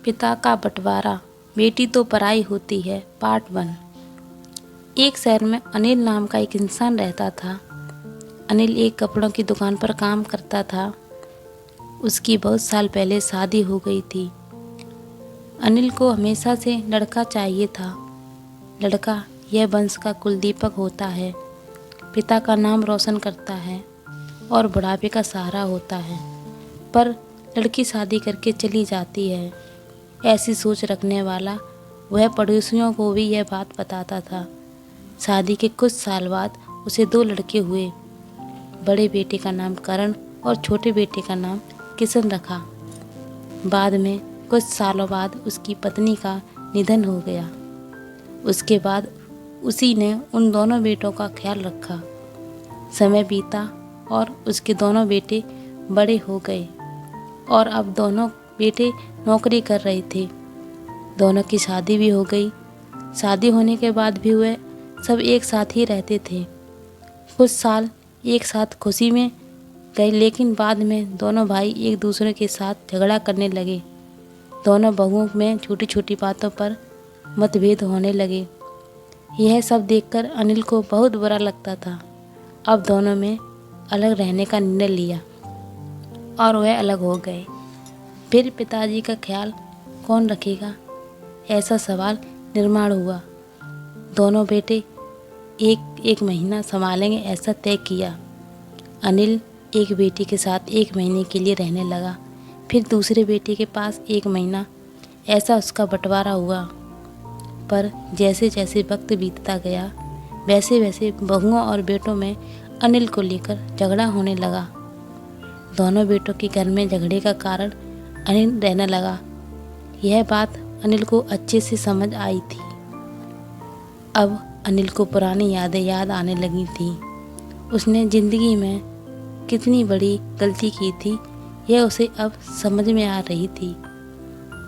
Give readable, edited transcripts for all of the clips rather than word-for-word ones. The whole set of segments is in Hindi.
पिता का बंटवारा, बेटी तो पराई होती है, पार्ट 1। एक शहर में अनिल नाम का एक इंसान रहता था। अनिल एक कपड़ों की दुकान पर काम करता था। उसकी बहुत साल पहले शादी हो गई थी। अनिल को हमेशा से लड़का चाहिए था। लड़का यह वंश का कुलदीपक होता है, पिता का नाम रोशन करता है और बुढ़ापे का सहारा होता है। पर लड़की शादी करके चली जाती है। ऐसी सोच रखने वाला वह पड़ोसियों को भी यह बात बताता था। शादी के कुछ साल बाद उसे 2 लड़के हुए। बड़े बेटे का नाम करण और छोटे बेटे का नाम किशन रखा। बाद में कुछ सालों बाद उसकी पत्नी का निधन हो गया। उसके बाद उसी ने उन दोनों बेटों का ख्याल रखा। समय बीता और उसके दोनों बेटे बड़े हो गए और अब दोनों बेटे नौकरी कर रहे थे। दोनों की शादी भी हो गई। शादी होने के बाद भी वे सब एक साथ ही रहते थे। कुछ साल एक साथ खुशी में गए, लेकिन बाद में दोनों भाई एक दूसरे के साथ झगड़ा करने लगे। दोनों बहुओं में छोटी छोटी बातों पर मतभेद होने लगे। यह सब देखकर अनिल को बहुत बुरा लगता था। अब दोनों में अलग रहने का निर्णय लिया और वह अलग हो गए। फिर पिताजी का ख्याल कौन रखेगा, ऐसा सवाल निर्माण हुआ। दोनों बेटे एक एक महीना संभालेंगे, ऐसा तय किया। अनिल एक बेटी के साथ 1 महीने के लिए रहने लगा, फिर दूसरे बेटे के पास 1 महीना, ऐसा उसका बंटवारा हुआ। पर जैसे जैसे वक्त बीतता गया, वैसे वैसे बहुओं और बेटों में अनिल को लेकर झगड़ा होने लगा। दोनों बेटों के घर में झगड़े का कारण अनिल रहने लगा। यह बात अनिल को अच्छे से समझ आई थी। अब अनिल को पुरानी यादें याद आने लगी थी। उसने ज़िंदगी में कितनी बड़ी गलती की थी, यह उसे अब समझ में आ रही थी।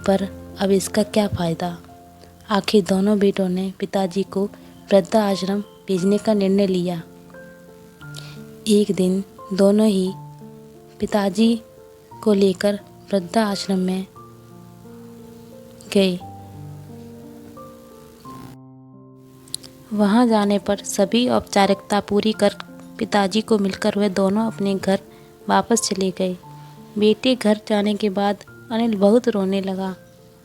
पर अब इसका क्या फ़ायदा। आखिर दोनों बेटों ने पिताजी को वृद्धाश्रम भेजने का निर्णय लिया। एक दिन दोनों ही पिताजी को लेकर वृद्धाश्रम में गए। वहां जाने पर सभी औपचारिकता पूरी कर पिताजी को मिलकर वे दोनों अपने घर वापस चले गए। बेटे घर जाने के बाद अनिल बहुत रोने लगा।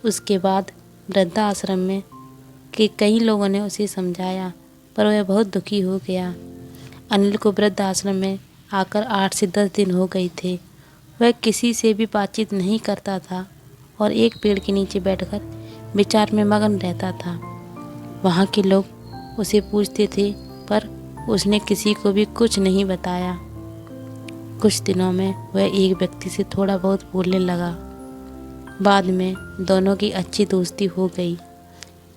उसके बाद वृद्धाश्रम में के कई लोगों ने उसे समझाया, पर वह बहुत दुखी हो गया। अनिल को वृद्धाश्रम में आकर 8 से 10 दिन हो गए थे। वह किसी से भी बातचीत नहीं करता था और एक पेड़ के नीचे बैठकर विचार में मगन रहता था। वहाँ के लोग उसे पूछते थे, पर उसने किसी को भी कुछ नहीं बताया। कुछ दिनों में वह एक व्यक्ति से थोड़ा बहुत बोलने लगा। बाद में दोनों की अच्छी दोस्ती हो गई।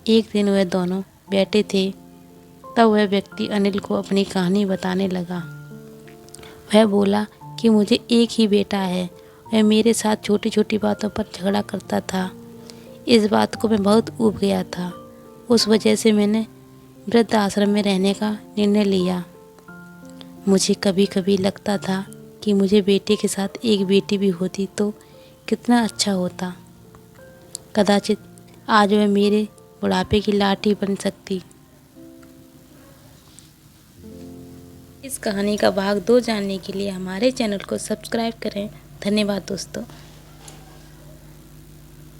एक दिन वह दोनों बैठे थे, तब वह व्यक्ति अनिल को अपनी कहानी बताने लगा। वह बोला कि मुझे एक ही बेटा है। वह मेरे साथ छोटी छोटी बातों पर झगड़ा करता था। इस बात को मैं बहुत ऊब गया था। उस वजह से मैंने वृद्ध आश्रम में रहने का निर्णय लिया। मुझे कभी कभी लगता था कि मुझे बेटे के साथ एक बेटी भी होती तो कितना अच्छा होता। कदाचित आज वह मेरे बुढ़ापे की लाठी बन सकती। इस कहानी का भाग 2 जानने के लिए हमारे चैनल को सब्सक्राइब करें। धन्यवाद दोस्तों।